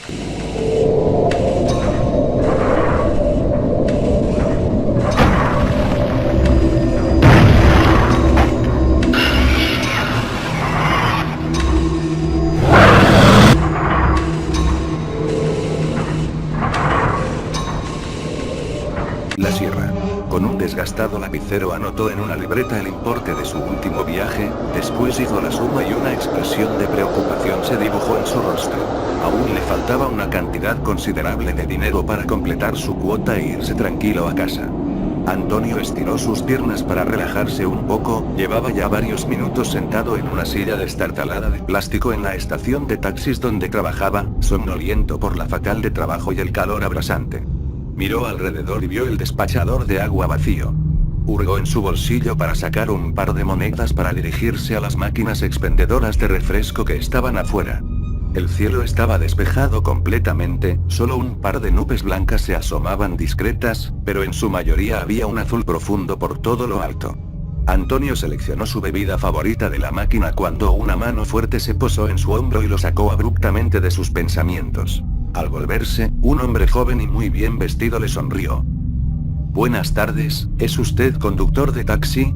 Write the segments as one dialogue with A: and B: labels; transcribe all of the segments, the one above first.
A: La sierra. Con un desgastado lapicero anotó en una libreta el importe de su último viaje, después hizo la suma y una expresión de preocupación se dibujó en su rostro. Aún le faltaba una cantidad considerable de dinero para completar su cuota e irse tranquilo a casa. Antonio estiró sus piernas para relajarse un poco, llevaba ya varios minutos sentado en una silla destartalada de plástico en la estación de taxis donde trabajaba, somnoliento por la fatal de trabajo y el calor abrasante. Miró alrededor y vio el despachador de agua vacío. Hurgó en su bolsillo para sacar un par de monedas para dirigirse a las máquinas expendedoras de refresco que estaban afuera. El cielo estaba despejado completamente, solo un par de nubes blancas se asomaban discretas, pero en su mayoría había un azul profundo por todo lo alto. Antonio seleccionó su bebida favorita de la máquina cuando una mano fuerte se posó en su hombro y lo sacó abruptamente de sus pensamientos. Al volverse, un hombre joven y muy bien vestido le sonrió. Buenas tardes, ¿es usted conductor de taxi?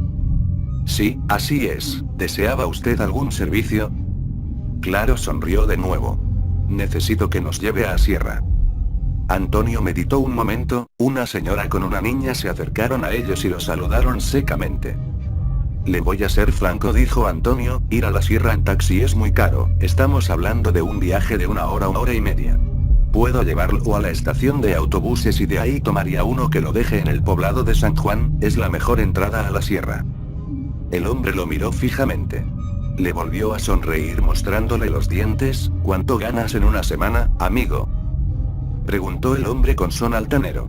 A: Sí, así es, ¿deseaba usted algún servicio? Claro, sonrió de nuevo. Necesito que nos lleve a Sierra. Antonio meditó un momento, una señora con una niña se acercaron a ellos y lo saludaron secamente. Le voy a ser franco, dijo Antonio, ir a la sierra en taxi es muy caro, estamos hablando de un viaje de una hora y media. Puedo llevarlo a la estación de autobuses y de ahí tomaría uno que lo deje en el poblado de San Juan, es la mejor entrada a la sierra. El hombre lo miró fijamente. Le volvió a sonreír mostrándole los dientes. ¿Cuánto ganas en una semana, amigo?, preguntó el hombre con son altanero.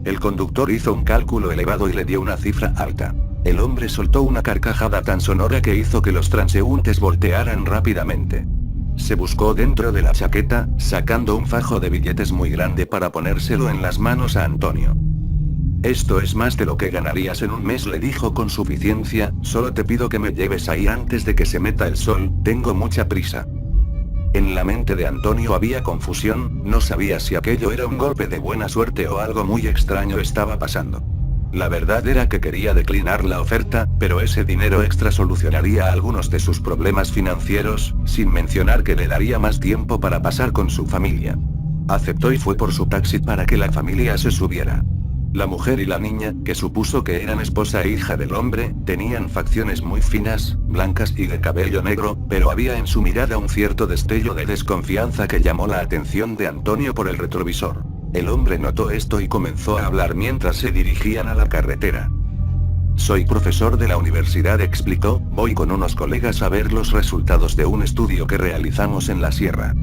A: El conductor hizo un cálculo elevado y le dio una cifra alta. El hombre soltó una carcajada tan sonora que hizo que los transeúntes voltearan rápidamente. Se buscó dentro de la chaqueta, sacando un fajo de billetes muy grande para ponérselo en las manos a Antonio. Esto es más de lo que ganarías en un mes, le dijo con suficiencia, solo te pido que me lleves ahí antes de que se meta el sol, tengo mucha prisa. En la mente de Antonio había confusión, no sabía si aquello era un golpe de buena suerte o algo muy extraño estaba pasando. La verdad era que quería declinar la oferta, pero ese dinero extra solucionaría algunos de sus problemas financieros, sin mencionar que le daría más tiempo para pasar con su familia. Aceptó y fue por su taxi para que la familia se subiera. La mujer y la niña, que supuso que eran esposa e hija del hombre, tenían facciones muy finas, blancas y de cabello negro, pero había en su mirada un cierto destello de desconfianza que llamó la atención de Antonio por el retrovisor. El hombre notó esto y comenzó a hablar mientras se dirigían a la carretera. Soy profesor de la universidad, explicó, voy con unos colegas a ver los resultados de un estudio que realizamos en la sierra.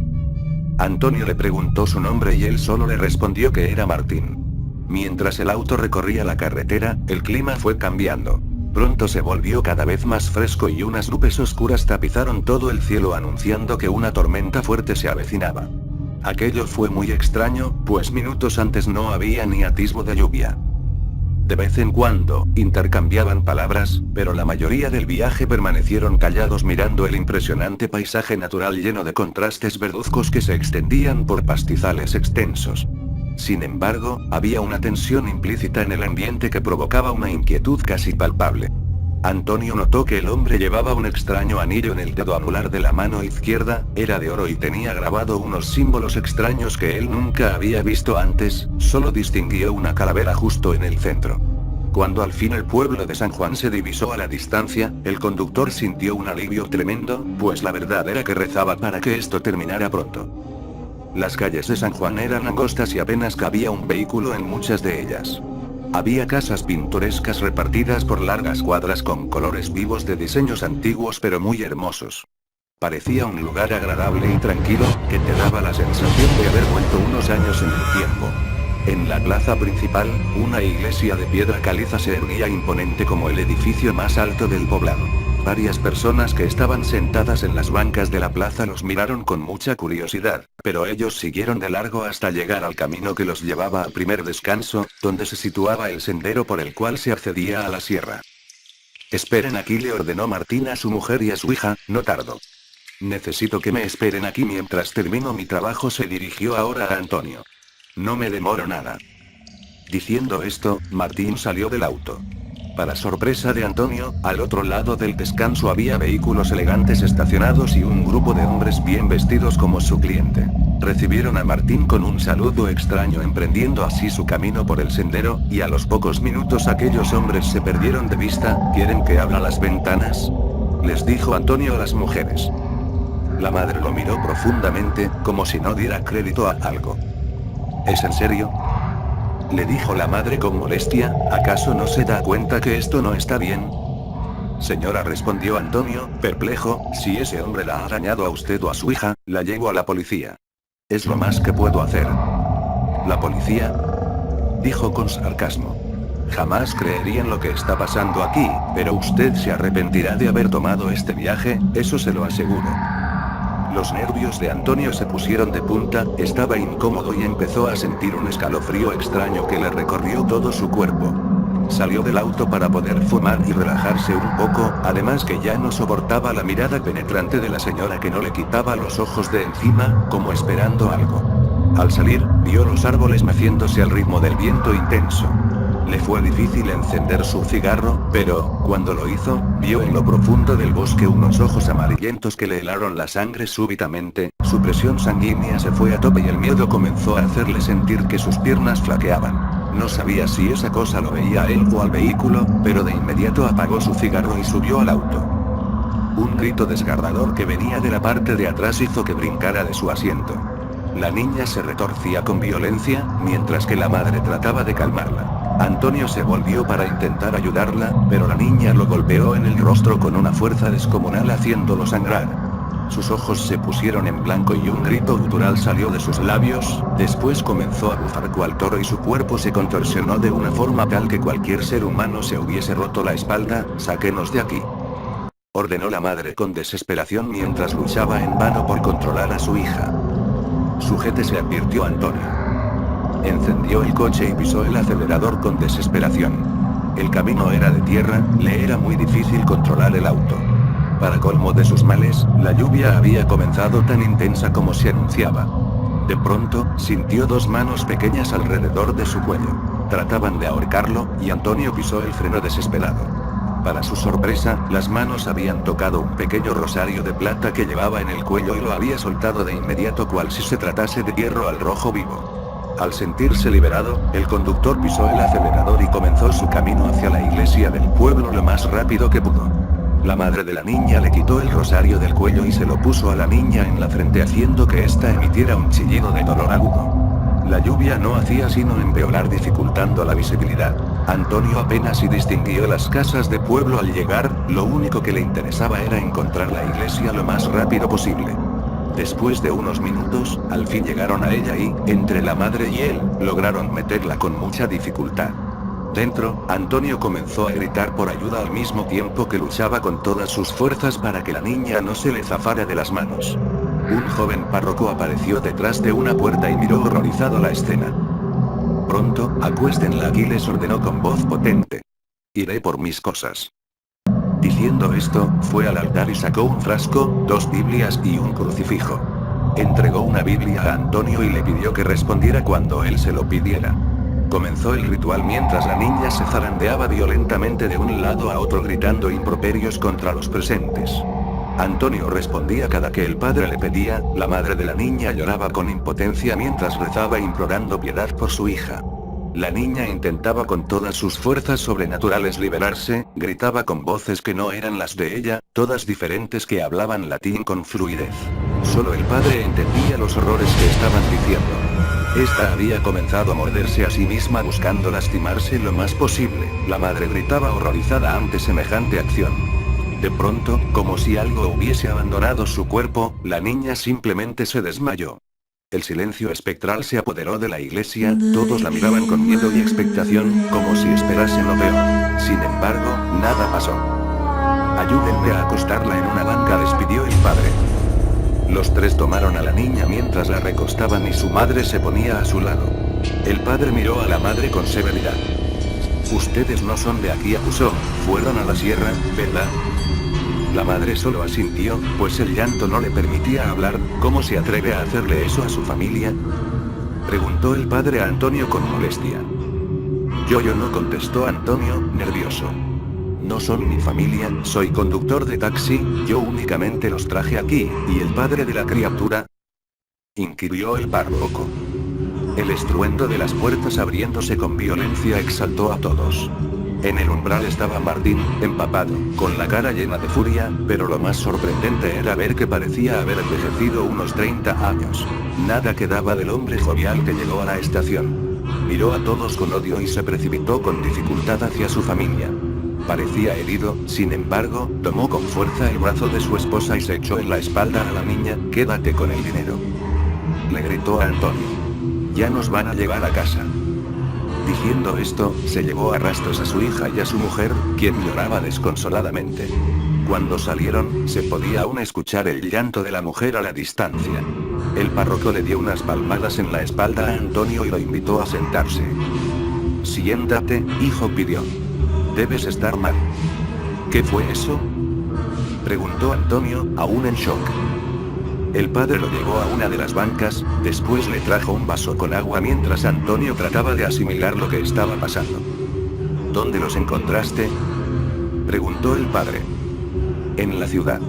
A: Antonio le preguntó su nombre y él solo le respondió que era Martín. Mientras el auto recorría la carretera, el clima fue cambiando. Pronto se volvió cada vez más fresco y unas nubes oscuras tapizaron todo el cielo anunciando que una tormenta fuerte se avecinaba. Aquello fue muy extraño, pues minutos antes no había ni atisbo de lluvia. De vez en cuando, intercambiaban palabras, pero la mayoría del viaje permanecieron callados mirando el impresionante paisaje natural lleno de contrastes verduzcos que se extendían por pastizales extensos. Sin embargo, había una tensión implícita en el ambiente que provocaba una inquietud casi palpable. Antonio notó que el hombre llevaba un extraño anillo en el dedo anular de la mano izquierda, era de oro y tenía grabado unos símbolos extraños que él nunca había visto antes, solo distinguió una calavera justo en el centro. Cuando al fin el pueblo de San Juan se divisó a la distancia, el conductor sintió un alivio tremendo, pues la verdad era que rezaba para que esto terminara pronto. Las calles de San Juan eran angostas y apenas cabía un vehículo en muchas de ellas. Había casas pintorescas repartidas por largas cuadras con colores vivos de diseños antiguos pero muy hermosos. Parecía un lugar agradable y tranquilo, que te daba la sensación de haber vuelto unos años en el tiempo. En la plaza principal, una iglesia de piedra caliza se erguía imponente como el edificio más alto del poblado. Varias personas que estaban sentadas en las bancas de la plaza los miraron con mucha curiosidad, pero ellos siguieron de largo hasta llegar al camino que los llevaba al primer descanso, donde se situaba el sendero por el cual se accedía a la sierra. Esperen aquí, le ordenó Martín a su mujer y a su hija, no tardo. Necesito que me esperen aquí mientras termino mi trabajo, se dirigió ahora a Antonio. No me demoro nada. Diciendo esto, Martín salió del auto. Para sorpresa de Antonio, al otro lado del descanso había vehículos elegantes estacionados y un grupo de hombres bien vestidos como su cliente. Recibieron a Martín con un saludo extraño, emprendiendo así su camino por el sendero, y a los pocos minutos aquellos hombres se perdieron de vista. ¿Quieren que abra las ventanas?, les dijo Antonio a las mujeres. La madre lo miró profundamente, como si no diera crédito a algo. ¿Es en serio?, le dijo la madre con molestia. ¿Acaso no se da cuenta que esto no está bien? Señora, respondió Antonio, perplejo, si ese hombre la ha arañado a usted o a su hija, la llevo a la policía. Es lo más que puedo hacer. ¿La policía?, dijo con sarcasmo. Jamás creerían lo que está pasando aquí, pero usted se arrepentirá de haber tomado este viaje, eso se lo aseguro. Los nervios de Antonio se pusieron de punta, estaba incómodo y empezó a sentir un escalofrío extraño que le recorrió todo su cuerpo. Salió del auto para poder fumar y relajarse un poco, además que ya no soportaba la mirada penetrante de la señora que no le quitaba los ojos de encima, como esperando algo. Al salir, vio los árboles meciéndose al ritmo del viento intenso. Le fue difícil encender su cigarro, pero, cuando lo hizo, vio en lo profundo del bosque unos ojos amarillentos que le helaron la sangre súbitamente, su presión sanguínea se fue a tope y el miedo comenzó a hacerle sentir que sus piernas flaqueaban. No sabía si esa cosa lo veía a él o al vehículo, pero de inmediato apagó su cigarro y subió al auto. Un grito desgarrador que venía de la parte de atrás hizo que brincara de su asiento. La niña se retorcía con violencia, mientras que la madre trataba de calmarla. Antonio se volvió para intentar ayudarla, pero la niña lo golpeó en el rostro con una fuerza descomunal haciéndolo sangrar. Sus ojos se pusieron en blanco y un grito gutural salió de sus labios, después comenzó a bufar cual toro y su cuerpo se contorsionó de una forma tal que cualquier ser humano se hubiese roto la espalda. «Sáquenos de aquí», ordenó la madre con desesperación mientras luchaba en vano por controlar a su hija. «Sujétese», advirtió Antonio. Encendió el coche y pisó el acelerador con desesperación. El camino era de tierra, le era muy difícil controlar el auto. Para colmo de sus males, la lluvia había comenzado tan intensa como se anunciaba. De pronto, sintió dos manos pequeñas alrededor de su cuello. Trataban de ahorcarlo, y Antonio pisó el freno desesperado. Para su sorpresa, las manos habían tocado un pequeño rosario de plata que llevaba en el cuello y lo había soltado de inmediato cual si se tratase de hierro al rojo vivo. Al sentirse liberado, el conductor pisó el acelerador y comenzó su camino hacia la iglesia del pueblo lo más rápido que pudo. La madre de la niña le quitó el rosario del cuello y se lo puso a la niña en la frente haciendo que ésta emitiera un chillido de dolor agudo. La lluvia no hacía sino empeorar dificultando la visibilidad. Antonio apenas si distinguió las casas de pueblo al llegar, lo único que le interesaba era encontrar la iglesia lo más rápido posible. Después de unos minutos, al fin llegaron a ella y, entre la madre y él, lograron meterla con mucha dificultad. Dentro, Antonio comenzó a gritar por ayuda al mismo tiempo que luchaba con todas sus fuerzas para que la niña no se le zafara de las manos. Un joven párroco apareció detrás de una puerta y miró horrorizado la escena. «Pronto, acuéstenla aquí», les ordenó con voz potente. «Iré por mis cosas». Diciendo esto, fue al altar y sacó un frasco, 2 Biblias y un crucifijo. Entregó una Biblia a Antonio y le pidió que respondiera cuando él se lo pidiera. Comenzó el ritual mientras la niña se zarandeaba violentamente de un lado a otro gritando improperios contra los presentes. Antonio respondía cada que el padre le pedía, la madre de la niña lloraba con impotencia mientras rezaba implorando piedad por su hija. La niña intentaba con todas sus fuerzas sobrenaturales liberarse, gritaba con voces que no eran las de ella, todas diferentes que hablaban latín con fluidez. Solo el padre entendía los horrores que estaban diciendo. Esta había comenzado a morderse a sí misma buscando lastimarse lo más posible. La madre gritaba horrorizada ante semejante acción. De pronto, como si algo hubiese abandonado su cuerpo, la niña simplemente se desmayó. El silencio espectral se apoderó de la iglesia, todos la miraban con miedo y expectación, como si esperasen lo peor. Sin embargo, nada pasó. «Ayúdenme a acostarla en una banca», despidió el padre. Los tres tomaron a la niña mientras la recostaban y su madre se ponía a su lado. El padre miró a la madre con severidad. «Ustedes no son de aquí», acusó, «fueron a la sierra, ¿verdad?». La madre solo asintió, pues el llanto no le permitía hablar. ¿Cómo se atreve a hacerle eso a su familia?, preguntó el padre a Antonio con molestia. Yo no, contestó Antonio, nervioso. No son mi familia, soy conductor de taxi, yo únicamente los traje aquí. ¿Y el padre de la criatura?, inquirió el párroco. El estruendo de las puertas abriéndose con violencia exaltó a todos. En el umbral estaba Martín, empapado, con la cara llena de furia, pero lo más sorprendente era ver que parecía haber envejecido unos 30 años. Nada quedaba del hombre jovial que llegó a la estación. Miró a todos con odio y se precipitó con dificultad hacia su familia. Parecía herido, sin embargo, tomó con fuerza el brazo de su esposa y se echó en la espalda a la niña. Quédate con el dinero, le gritó a Antonio. Ya nos van a llevar a casa. Diciendo esto, se llevó a rastros a su hija y a su mujer, quien lloraba desconsoladamente. Cuando salieron, se podía aún escuchar el llanto de la mujer a la distancia. El párroco le dio unas palmadas en la espalda a Antonio y lo invitó a sentarse. Siéntate, hijo, pidió. Debes estar mal. ¿Qué fue eso?, preguntó Antonio, aún en shock. El padre lo llevó a una de las bancas, después le trajo un vaso con agua mientras Antonio trataba de asimilar lo que estaba pasando. ¿Dónde los encontraste?, preguntó el padre. En la ciudad.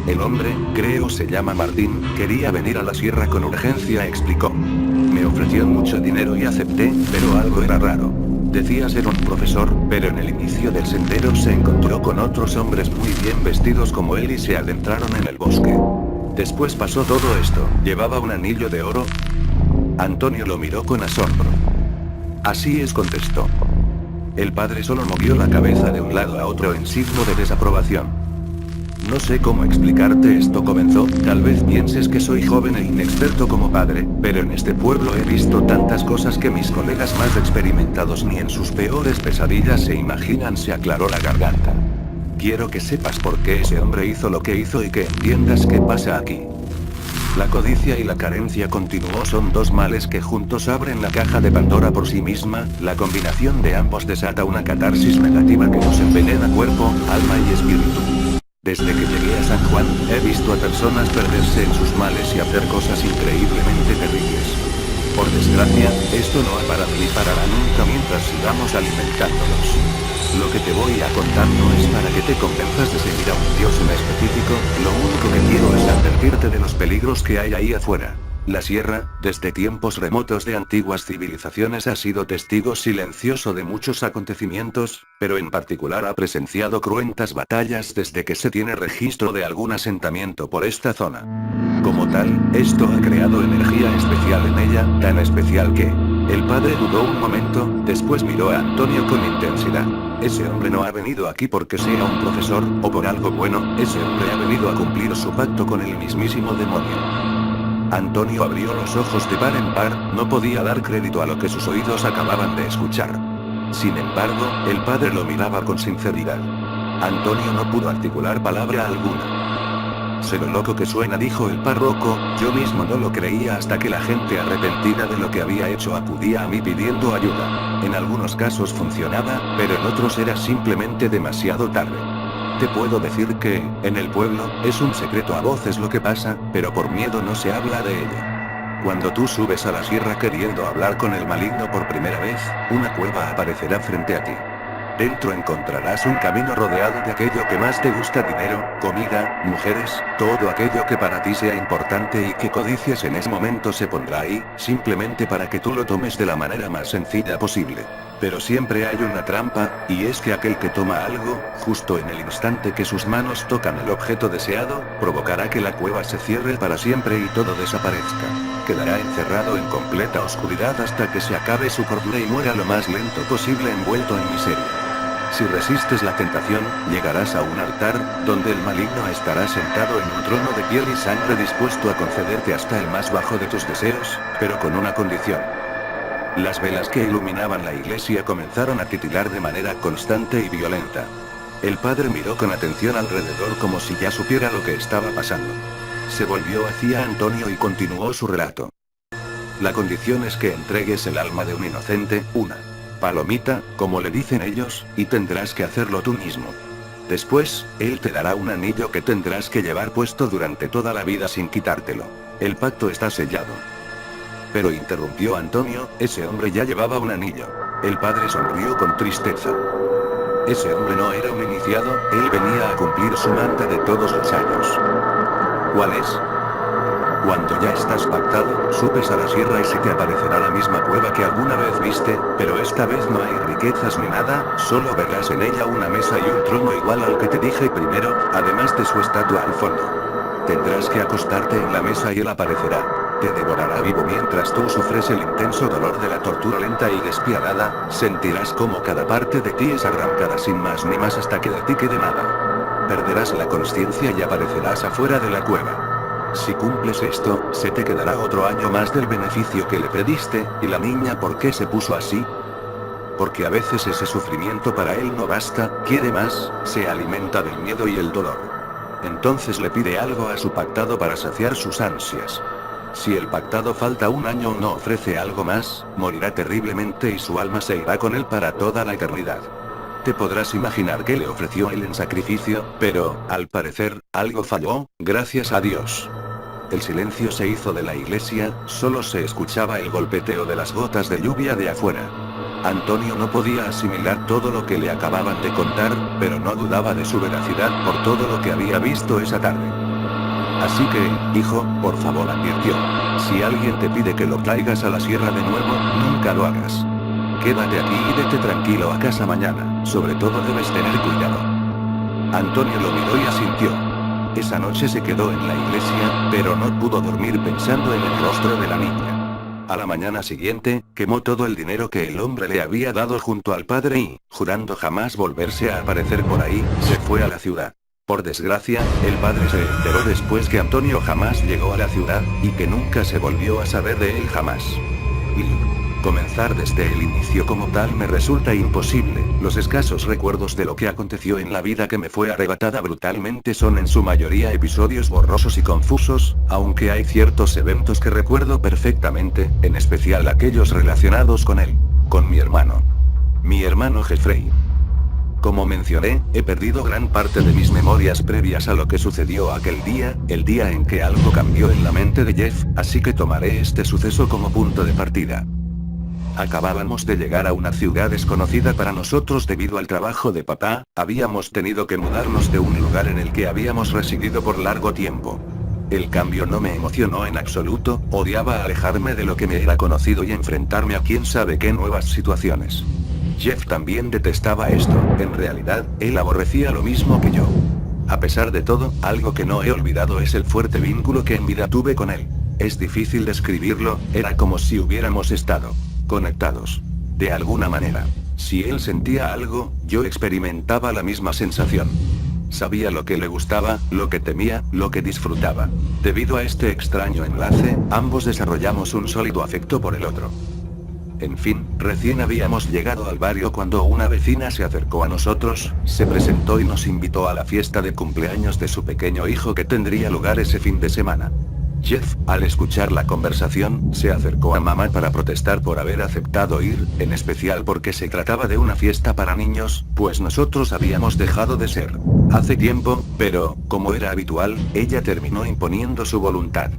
A: El hombre, creo se llama Martín, quería venir a la sierra con urgencia, explicó. Me ofreció mucho dinero y acepté, pero algo era raro. Decía ser un profesor, pero en el inicio del sendero se encontró con otros hombres muy bien vestidos como él y se adentraron en el bosque. Después pasó todo esto. ¿Llevaba un anillo de oro? Antonio lo miró con asombro. Así es, contestó. El padre solo movió la cabeza de un lado a otro en signo de desaprobación. No sé cómo explicarte esto, comenzó. Tal vez pienses que soy joven e inexperto como padre, pero en este pueblo he visto tantas cosas que mis colegas más experimentados ni en sus peores pesadillas se imaginan. Se aclaró la garganta. Quiero que sepas por qué ese hombre hizo lo que hizo y que entiendas qué pasa aquí. La codicia y la carencia, continuó, son dos males que juntos abren la caja de Pandora por sí misma. La combinación de ambos desata una catarsis negativa que nos envenena cuerpo, alma y espíritu. Desde que llegué a San Juan, he visto a personas perderse en sus males y hacer cosas increíblemente terribles. Por desgracia, esto no ha parado ni parará nunca mientras sigamos alimentándolos. Lo que te voy a contar no es para que te convenzas de seguir a un dios en específico, lo único que quiero es advertirte de los peligros que hay ahí afuera. La sierra, desde tiempos remotos de antiguas civilizaciones, ha sido testigo silencioso de muchos acontecimientos, pero en particular ha presenciado cruentas batallas desde que se tiene registro de algún asentamiento por esta zona. Como tal, esto ha creado energía especial en ella, tan especial que... El padre dudó un momento, después miró a Antonio con intensidad. Ese hombre no ha venido aquí porque sea un profesor, o por algo bueno, ese hombre ha venido a cumplir su pacto con el mismísimo demonio. Antonio abrió los ojos de par en par, no podía dar crédito a lo que sus oídos acababan de escuchar. Sin embargo, el padre lo miraba con sinceridad. Antonio no pudo articular palabra alguna. Sé lo loco que suena, dijo el párroco, yo mismo no lo creía hasta que la gente arrepentida de lo que había hecho acudía a mí pidiendo ayuda. En algunos casos funcionaba, pero en otros era simplemente demasiado tarde. Te puedo decir que, en el pueblo, es un secreto a voces lo que pasa, pero por miedo no se habla de ello. Cuando tú subes a la sierra queriendo hablar con el maligno por primera vez, una cueva aparecerá frente a ti. Dentro encontrarás un camino rodeado de aquello que más te gusta: dinero, comida, mujeres, todo aquello que para ti sea importante y que codicies en ese momento se pondrá ahí, simplemente para que tú lo tomes de la manera más sencilla posible. Pero siempre hay una trampa, y es que aquel que toma algo, justo en el instante que sus manos tocan el objeto deseado, provocará que la cueva se cierre para siempre y todo desaparezca. Quedará encerrado en completa oscuridad hasta que se acabe su cordura y muera lo más lento posible envuelto en miseria. Si resistes la tentación, llegarás a un altar, donde el maligno estará sentado en un trono de piel y sangre dispuesto a concederte hasta el más bajo de tus deseos, pero con una condición. Las velas que iluminaban la iglesia comenzaron a titilar de manera constante y violenta. El padre miró con atención alrededor como si ya supiera lo que estaba pasando. Se volvió hacia Antonio y continuó su relato. La condición es que entregues el alma de un inocente, una palomita, como le dicen ellos, y tendrás que hacerlo tú mismo. Después, él te dará un anillo que tendrás que llevar puesto durante toda la vida sin quitártelo. El pacto está sellado. Pero interrumpió Antonio, ese hombre ya llevaba un anillo. El padre sonrió con tristeza. Ese hombre no era un iniciado, él venía a cumplir su manda de todos los años. ¿Cuál es? Cuando ya estás pactado, subes a la sierra y se te aparecerá la misma cueva que alguna vez viste, pero esta vez no hay riquezas ni nada, solo verás en ella una mesa y un trono igual al que te dije primero, además de su estatua al fondo. Tendrás que acostarte en la mesa y él aparecerá. Te devorará vivo mientras tú sufres el intenso dolor de la tortura lenta y despiadada, sentirás como cada parte de ti es arrancada sin más ni más hasta que de ti quede nada. Perderás la consciencia y aparecerás afuera de la cueva. Si cumples esto, se te quedará otro año más del beneficio que le pediste, ¿y la niña por qué se puso así? Porque a veces ese sufrimiento para él no basta, quiere más, se alimenta del miedo y el dolor. Entonces le pide algo a su pactado para saciar sus ansias. Si el pactado falta un año o no ofrece algo más, morirá terriblemente y su alma se irá con él para toda la eternidad. Te podrás imaginar qué le ofreció él en sacrificio, pero, al parecer, algo falló, gracias a Dios. El silencio se hizo de la iglesia, solo se escuchaba el golpeteo de las gotas de lluvia de afuera. Antonio no podía asimilar todo lo que le acababan de contar, pero no dudaba de su veracidad por todo lo que había visto esa tarde. Así que, hijo, por favor, advirtió. Si alguien te pide que lo traigas a la sierra de nuevo, nunca lo hagas. Quédate aquí y vete tranquilo a casa mañana, sobre todo debes tener cuidado. Antonio lo miró y asintió. Esa noche se quedó en la iglesia, pero no pudo dormir pensando en el rostro de la niña. A la mañana siguiente, quemó todo el dinero que el hombre le había dado junto al padre y, jurando jamás volverse a aparecer por ahí, se fue a la ciudad. Por desgracia, el padre se enteró después que Antonio jamás llegó a la ciudad, y que nunca se volvió a saber de él jamás. Y comenzar desde el inicio como tal me resulta imposible. Los escasos recuerdos de lo que aconteció en la vida que me fue arrebatada brutalmente son en su mayoría episodios borrosos y confusos, aunque hay ciertos eventos que recuerdo perfectamente, en especial aquellos relacionados con él, con mi hermano. Mi hermano Jeffrey. Como mencioné, he perdido gran parte de mis memorias previas a lo que sucedió aquel día, el día en que algo cambió en la mente de Jeff, así que tomaré este suceso como punto de partida. Acabábamos de llegar a una ciudad desconocida para nosotros debido al trabajo de papá, habíamos tenido que mudarnos de un lugar en el que habíamos residido por largo tiempo. El cambio no me emocionó en absoluto, odiaba alejarme de lo que me era conocido y enfrentarme a quién sabe qué nuevas situaciones. Jeff también detestaba esto, en realidad, él aborrecía lo mismo que yo. A pesar de todo, algo que no he olvidado es el fuerte vínculo que en vida tuve con él. Es difícil describirlo, era como si hubiéramos estado conectados. De alguna manera. Si él sentía algo, yo experimentaba la misma sensación. Sabía lo que le gustaba, lo que temía, lo que disfrutaba. Debido a este extraño enlace, ambos desarrollamos un sólido afecto por el otro. En fin, recién habíamos llegado al barrio cuando una vecina se acercó a nosotros, se presentó y nos invitó a la fiesta de cumpleaños de su pequeño hijo que tendría lugar ese fin de semana. Jeff, al escuchar la conversación, se acercó a mamá para protestar por haber aceptado ir, en especial porque se trataba de una fiesta para niños, pues nosotros habíamos dejado de ser. Hace tiempo, pero, como era habitual, ella terminó imponiendo su voluntad.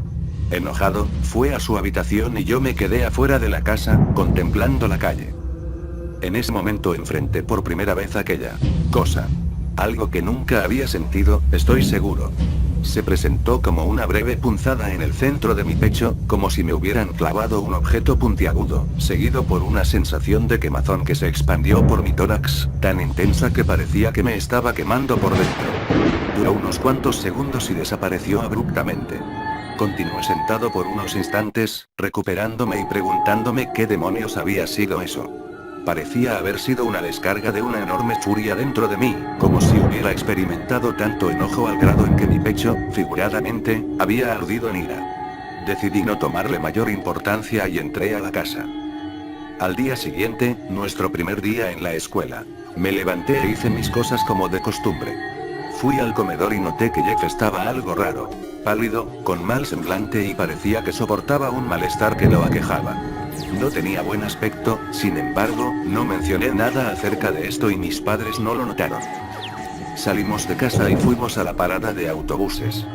A: Enojado, fue a su habitación y yo me quedé afuera de la casa, contemplando la calle. En ese momento enfrenté por primera vez aquella cosa. Algo que nunca había sentido, estoy seguro. Se presentó como una breve punzada en el centro de mi pecho, como si me hubieran clavado un objeto puntiagudo, seguido por una sensación de quemazón que se expandió por mi tórax, tan intensa que parecía que me estaba quemando por dentro. Duró unos cuantos segundos y desapareció abruptamente. Continué sentado por unos instantes, recuperándome y preguntándome qué demonios había sido eso. Parecía haber sido una descarga de una enorme furia dentro de mí, como si hubiera experimentado tanto enojo al grado en que mi pecho, figuradamente, había ardido en ira. Decidí no tomarle mayor importancia y entré a la casa. Al día siguiente, nuestro primer día en la escuela. Me levanté e hice mis cosas como de costumbre. Fui al comedor y noté que Jeff estaba algo raro, pálido, con mal semblante y parecía que soportaba un malestar que lo aquejaba. No tenía buen aspecto, sin embargo, no mencioné nada acerca de esto y mis padres no lo notaron. Salimos de casa y fuimos a la parada de autobuses.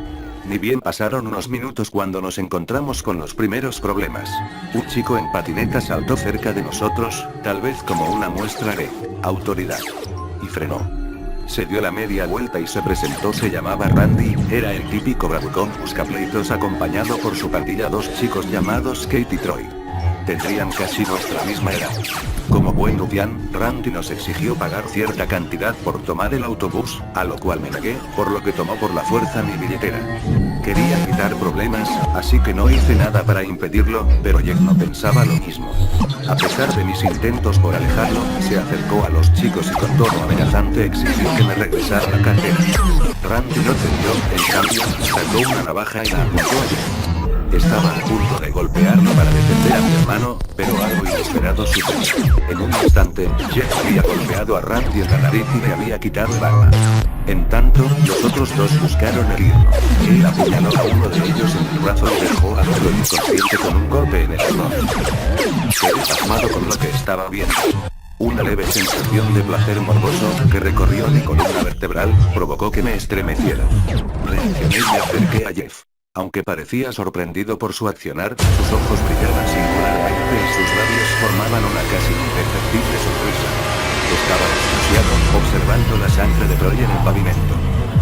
A: Ni bien pasaron unos minutos cuando nos encontramos con los primeros problemas. Un chico en patineta saltó cerca de nosotros, tal vez como una muestra de autoridad. Y frenó. Se dio la media vuelta y se presentó. Se llamaba Randy, era el típico bravucón buscapleitos acompañado por su pandilla, dos chicos llamados Kate y Troy. Tendrían casi nuestra misma edad. Como buen rufián, Randy nos exigió pagar cierta cantidad por tomar el autobús, a lo cual me negué, por lo que tomó por la fuerza mi billetera. Quería evitar problemas, así que no hice nada para impedirlo, pero Jeff no pensaba lo mismo. A pesar de mis intentos por alejarlo, se acercó a los chicos y con tono amenazante exigió que me regresara la cartera. Randy no cedió, en cambio, sacó una navaja y la apuntó a Jeff. Estaba a punto de golpearlo para defender a mi hermano, pero algo inesperado sucedió. En un instante, Jeff había golpeado a Randy en la nariz y le había quitado el arma. En tanto, los otros dos buscaron herirlo. Él apuñaló a uno de ellos en el brazo y dejó a otro inconsciente con un golpe en el abdomen. Quedé pasmado con lo que estaba viendo. Una leve sensación de placer morboso que recorrió mi columna vertebral provocó que me estremeciera. Reaccioné y me acerqué a Jeff. Aunque parecía sorprendido por su accionar, sus ojos brillaban singularmente y sus labios formaban una casi imperceptible sonrisa. Estaba extasiado, observando la sangre de Troy en el pavimento.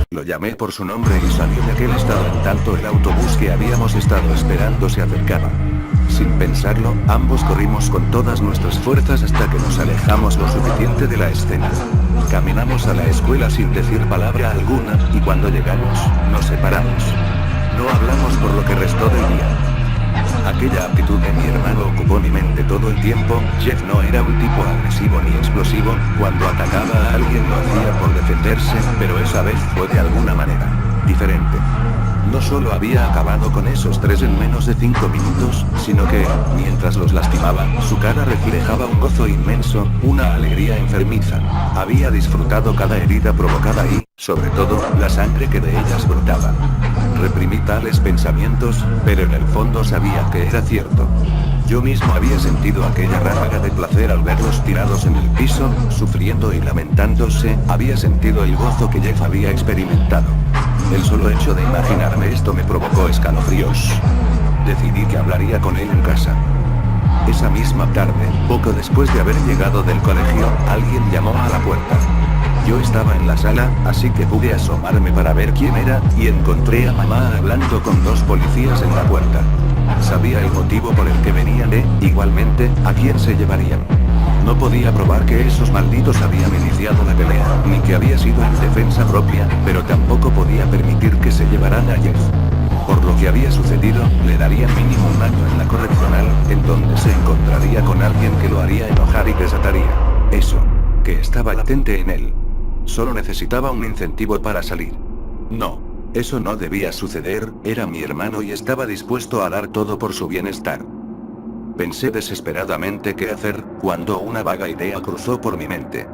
A: Lo llamé por su nombre y salió de aquel estado en tanto el autobús que habíamos estado esperando se acercaba. Sin pensarlo, ambos corrimos con todas nuestras fuerzas hasta que nos alejamos lo suficiente de la escena. Caminamos a la escuela sin decir palabra alguna, y cuando llegamos, nos separamos. No hablamos por lo que restó del día. Aquella actitud de mi hermano ocupó mi mente todo el tiempo. Jeff no era un tipo agresivo ni explosivo, cuando atacaba a alguien lo hacía por defenderse, pero esa vez fue de alguna manera diferente. No solo había acabado con esos tres en menos de 5 minutos, sino que, mientras los lastimaba, su cara reflejaba un gozo inmenso, una alegría enfermiza. Había disfrutado cada herida provocada y, sobre todo, la sangre que de ellas brotaba. Reprimí tales pensamientos, pero en el fondo sabía que era cierto. Yo mismo había sentido aquella ráfaga de placer al verlos tirados en el piso, sufriendo y lamentándose, había sentido el gozo que Jeff había experimentado. El solo hecho de imaginarme esto me provocó escalofríos. Decidí que hablaría con él en casa. Esa misma tarde, poco después de haber llegado del colegio, alguien llamó a la puerta. Yo estaba en la sala, así que pude asomarme para ver quién era, y encontré a mamá hablando con dos policías en la puerta. Sabía el motivo por el que venían igualmente, a quién se llevarían. No podía probar que esos malditos habían iniciado la pelea, ni que había sido en defensa propia, pero tampoco podía permitir que se llevaran a Jeff. Por lo que había sucedido, le darían mínimo un año en la correccional, en donde se encontraría con alguien que lo haría enojar y desataría eso, que estaba latente en él. Solo necesitaba un incentivo para salir. No, eso no debía suceder, era mi hermano y estaba dispuesto a dar todo por su bienestar. Pensé desesperadamente qué hacer, cuando una vaga idea cruzó por mi mente.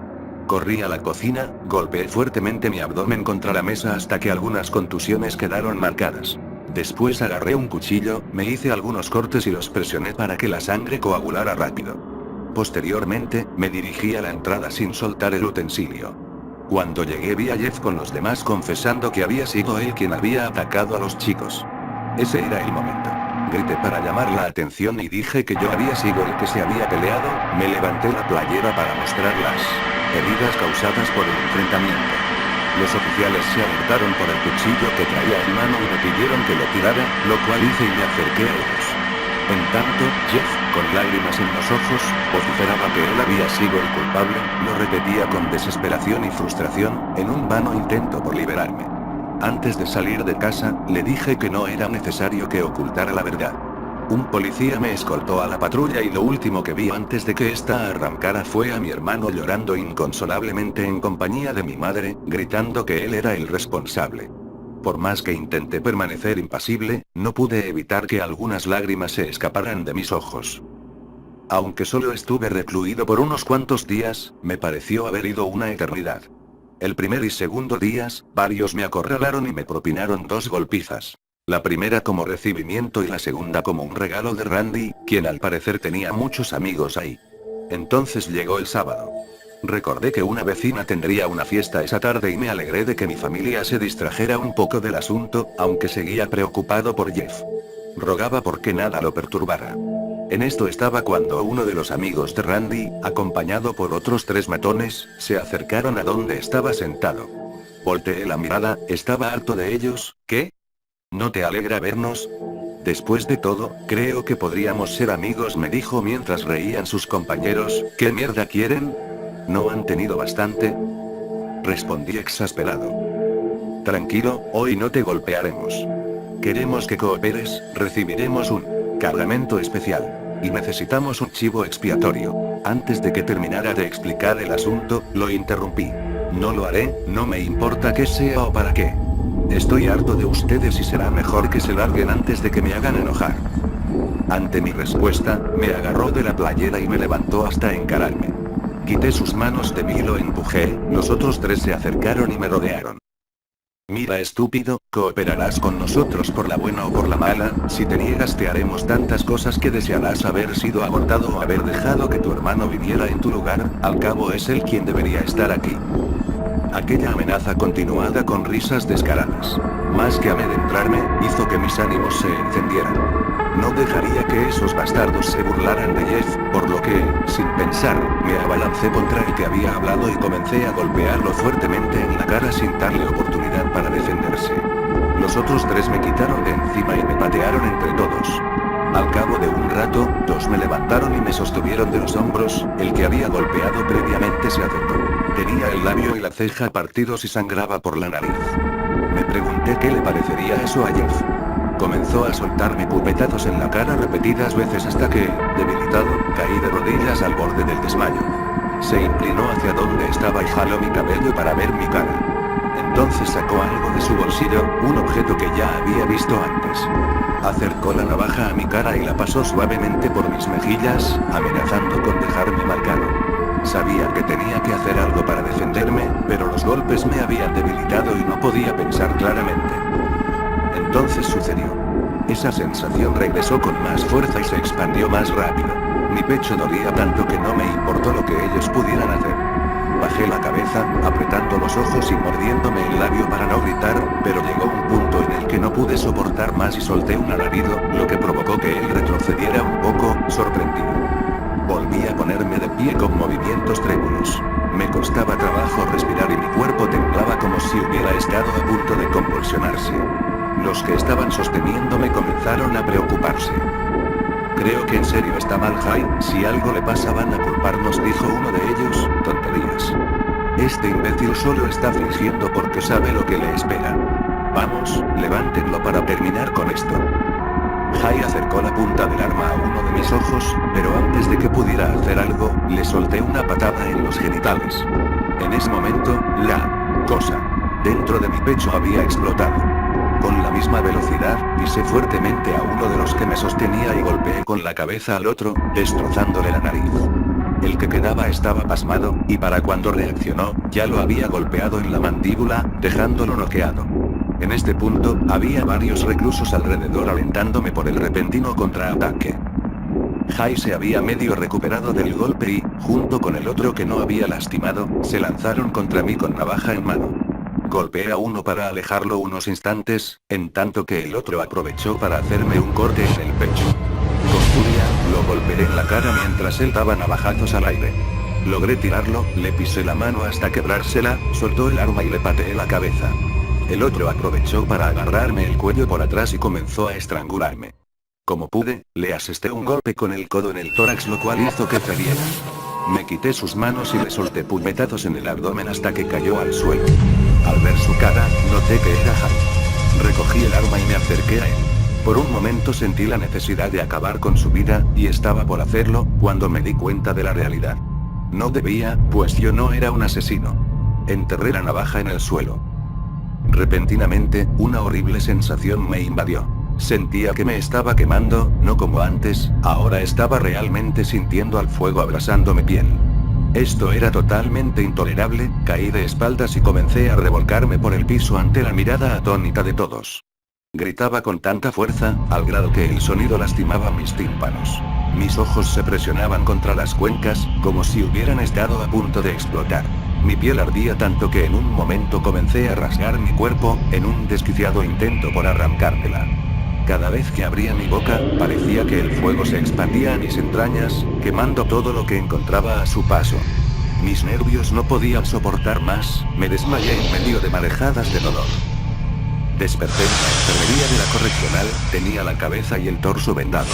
A: Corrí a la cocina, golpeé fuertemente mi abdomen contra la mesa hasta que algunas contusiones quedaron marcadas. Después agarré un cuchillo, me hice algunos cortes y los presioné para que la sangre coagulara rápido. Posteriormente, me dirigí a la entrada sin soltar el utensilio. Cuando llegué vi a Jeff con los demás confesando que había sido él quien había atacado a los chicos. Ese era el momento. Grité para llamar la atención y dije que yo había sido el que se había peleado, me levanté la playera para mostrar las heridas causadas por el enfrentamiento. Los oficiales se alertaron por el cuchillo que traía en mano y me pidieron que lo tirara, lo cual hice y me acerqué a ellos. En tanto, Jeff, con lágrimas en los ojos, vociferaba que él había sido el culpable, lo repetía con desesperación y frustración, en un vano intento por liberarme. Antes de salir de casa, le dije que no era necesario que ocultara la verdad. Un policía me escoltó a la patrulla y lo último que vi antes de que ésta arrancara fue a mi hermano llorando inconsolablemente en compañía de mi madre, gritando que él era el responsable. Por más que intenté permanecer impasible, no pude evitar que algunas lágrimas se escaparan de mis ojos. Aunque solo estuve recluido por unos cuantos días, me pareció haber ido una eternidad. El primer y segundo días, varios me acorralaron y me propinaron 2 golpizas. La primera como recibimiento y la segunda como un regalo de Randy, quien al parecer tenía muchos amigos ahí. Entonces llegó el sábado. Recordé que una vecina tendría una fiesta esa tarde y me alegré de que mi familia se distrajera un poco del asunto, aunque seguía preocupado por Jeff. Rogaba porque nada lo perturbara. En esto estaba cuando uno de los amigos de Randy, acompañado por otros 3 matones, se acercaron a donde estaba sentado. Volteé la mirada, estaba harto de ellos. ¿Qué? ¿No te alegra vernos? Después de todo, creo que podríamos ser amigos, me dijo mientras reían sus compañeros. ¿Qué mierda quieren? ¿No han tenido bastante? Respondí exasperado. Tranquilo, hoy no te golpearemos. Queremos que cooperes, recibiremos un cargamento especial. Y necesitamos un chivo expiatorio. Antes de que terminara de explicar el asunto, lo interrumpí. No lo haré, no me importa qué sea o para qué. Estoy harto de ustedes y será mejor que se larguen antes de que me hagan enojar. Ante mi respuesta, me agarró de la playera y me levantó hasta encararme. Quité sus manos de mí y lo empujé, los otros 3 se acercaron y me rodearon. Mira estúpido, cooperarás con nosotros por la buena o por la mala, si te niegas te haremos tantas cosas que desearás haber sido abortado o haber dejado que tu hermano viviera en tu lugar, al cabo es él quien debería estar aquí. Aquella amenaza continuada con risas descaradas, más que amedrentarme, hizo que mis ánimos se encendieran. No dejaría que esos bastardos se burlaran de Jeff, por lo que, sin pensar, me abalancé contra el que había hablado y comencé a golpearlo fuertemente en la cara sin darle oportunidad para defenderse. Los otros 3 me quitaron de encima y me patearon entre todos. Al cabo de un rato, 2 me levantaron y me sostuvieron de los hombros, el que había golpeado previamente se acercó. Tenía el labio y la ceja partidos y sangraba por la nariz. Me pregunté qué le parecería eso a Jeff. Comenzó a soltarme puñetazos en la cara repetidas veces hasta que, debilitado, caí de rodillas al borde del desmayo. Se inclinó hacia donde estaba y jaló mi cabello para ver mi cara. Entonces sacó algo de su bolsillo, un objeto que ya había visto antes. Acercó la navaja a mi cara y la pasó suavemente por mis mejillas, amenazando con dejarme marcado. Sabía que tenía que hacer algo para defenderme, pero los golpes me habían debilitado y no podía pensar claramente. Entonces sucedió. Esa sensación regresó con más fuerza y se expandió más rápido. Mi pecho dolía tanto que no me importó lo que ellos pudieran hacer. Bajé la cabeza, apretando los ojos y mordiéndome el labio para no gritar, pero llegó un punto en el que no pude soportar más y solté un alarido, lo que provocó que él retrocediera un poco, sorprendido. Volví a ponerme de pie con movimientos trémulos. Me costaba trabajo respirar y mi cuerpo temblaba como si hubiera estado a punto de convulsionarse. Los que estaban sosteniéndome comenzaron a preocuparse. Creo que en serio está mal Jay, si algo le pasa van a culparnos, dijo uno de ellos. Tonterías. Este imbécil solo está fingiendo porque sabe lo que le espera. Vamos, levántenlo para terminar con esto. Jay acercó la punta del arma a uno de mis ojos, pero antes de que pudiera hacer algo, le solté una patada en los genitales. En ese momento, la cosa dentro de mi pecho había explotado. Con la misma velocidad, pisé fuertemente a uno de los que me sostenía y golpeé con la cabeza al otro, destrozándole la nariz. El que quedaba estaba pasmado, y para cuando reaccionó, ya lo había golpeado en la mandíbula, dejándolo noqueado. En este punto, había varios reclusos alrededor alentándome por el repentino contraataque. Jay se había medio recuperado del golpe y, junto con el otro que no había lastimado, se lanzaron contra mí con navaja en mano. Golpeé a uno para alejarlo unos instantes, en tanto que el otro aprovechó para hacerme un corte en el pecho. Con furia, lo golpeé en la cara mientras él daba navajazos al aire. Logré tirarlo, le pisé la mano hasta quebrársela, soltó el arma y le pateé la cabeza. El otro aprovechó para agarrarme el cuello por atrás y comenzó a estrangularme. Como pude, le asesté un golpe con el codo en el tórax, lo cual hizo que cediera. Me quité sus manos y le solté puñetazos en el abdomen hasta que cayó al suelo. Al ver su cara, noté que era Jay. Recogí el arma y me acerqué a él. Por un momento sentí la necesidad de acabar con su vida, y estaba por hacerlo, cuando me di cuenta de la realidad. No debía, pues yo no era un asesino. Enterré la navaja en el suelo. Repentinamente, una horrible sensación me invadió. Sentía que me estaba quemando, no como antes, ahora estaba realmente sintiendo al fuego abrasando mi piel. Esto era totalmente intolerable, caí de espaldas y comencé a revolcarme por el piso ante la mirada atónita de todos. Gritaba con tanta fuerza, al grado que el sonido lastimaba mis tímpanos. Mis ojos se presionaban contra las cuencas, como si hubieran estado a punto de explotar. Mi piel ardía tanto que en un momento comencé a rasgar mi cuerpo, en un desquiciado intento por arrancármela. Cada vez que abría mi boca, parecía que el fuego se expandía a mis entrañas, quemando todo lo que encontraba a su paso. Mis nervios no podían soportar más, me desmayé en medio de marejadas de dolor. Desperté en la enfermería de la correccional, tenía la cabeza y el torso vendados.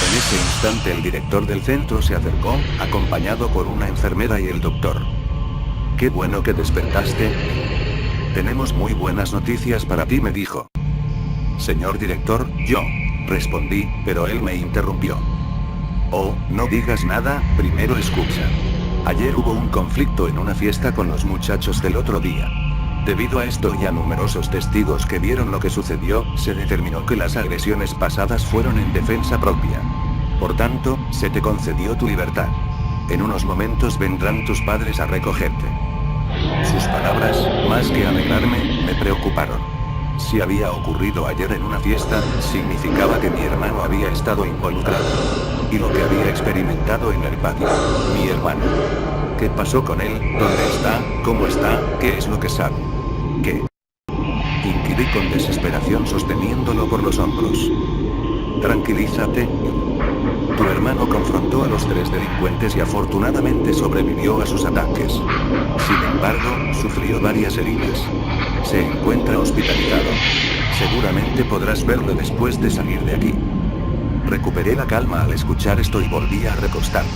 A: En ese instante el director del centro se acercó, acompañado por una enfermera y el doctor. «Qué bueno que despertaste. Tenemos muy buenas noticias para ti», me dijo. «Señor director», yo respondí, pero él me interrumpió. «Oh, no digas nada, primero escucha. Ayer hubo un conflicto en una fiesta con los muchachos del otro día. Debido a esto y a numerosos testigos que vieron lo que sucedió, se determinó que las agresiones pasadas fueron en defensa propia. Por tanto, se te concedió tu libertad. En unos momentos vendrán tus padres a recogerte». Sus palabras, más que alegrarme, me preocuparon. Si había ocurrido ayer en una fiesta, significaba que mi hermano había estado involucrado. Y lo que había experimentado en el patio. Mi hermano. ¿Qué pasó con él? ¿Dónde está? ¿Cómo está? ¿Qué es lo que sabe? ¿Qué? Inquirí con desesperación sosteniéndolo por los hombros. Tranquilízate. Tu hermano confrontó a los 3 delincuentes y afortunadamente sobrevivió a sus ataques. Sin embargo, sufrió varias heridas. Se encuentra hospitalizado. Seguramente podrás verlo después de salir de aquí. Recuperé la calma al escuchar esto y volví a recostarme.